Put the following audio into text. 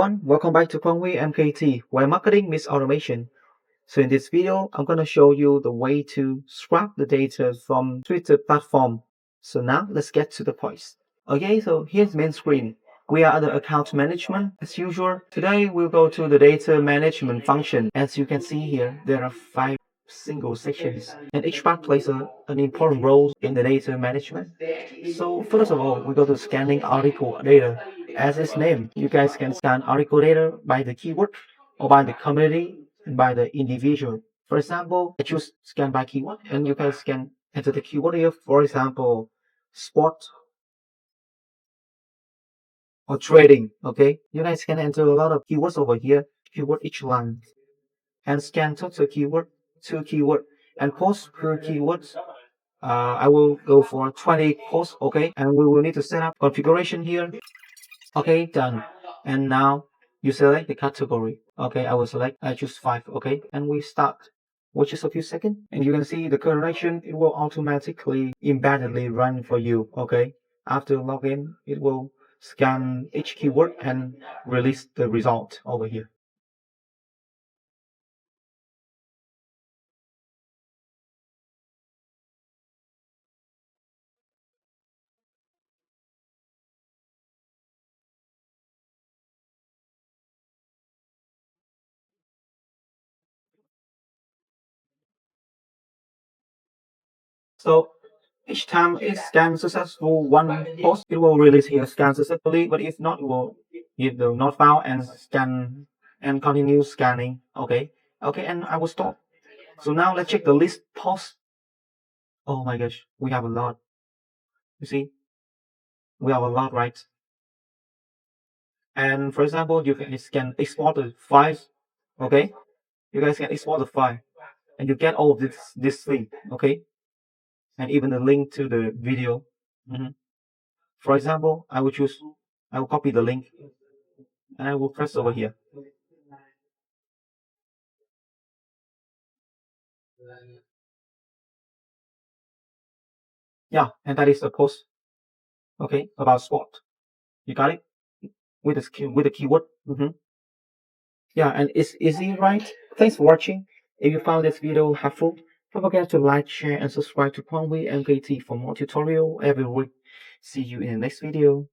everyone, welcome back to Quang MKT, where marketing meets automation. So in this video, I'm going to show you the way to scrap the data from Twitter platform. So now let's get to the point. Okay, so here's main screen. We are under account management as usual. Today we'll go to the data management function. As you can see here, there are 5 single sections, and each part plays an important role in the data management. So first of all, we go to scanning article data. As its name, you guys can scan article data by the keyword or by the community and by the individual. For example, I choose scan by keyword, and you guys can enter the keyword here. For example, sport or trading. Okay, you guys can enter a lot of keywords over here, keyword each line, and scan total keyword to keyword and post per keyword. I will go for 20 posts, okay, and we will need to set up configuration here. Okay, done. And now you select the category. Okay, I will select, I choose 5, okay, and we start. Watch just a few seconds, and you can see the correction, it will automatically embeddedly run for you, okay. After login, it will scan each keyword and release the result over here. So each time it scans successful one post, it will release here scan successfully, but if not, it will give the not found and scan and continue scanning. Okay. Okay, and I will stop. So now let's check the list post. Oh my gosh, we have a lot. You see, we have a lot, right? And for example, you can export the files. Okay, you guys can export the file, and you get all of this thing. Okay, and even the link to the video. For example, I will copy the link, and I will press over here. Yeah, and that is the post. Okay, about sport. You got it with the keyword. Yeah, and it's easy, right? Thanks for watching. If you found this video helpful, don't forget to like, share, and subscribe to Quang MKT for more tutorial every week. See you in the next video.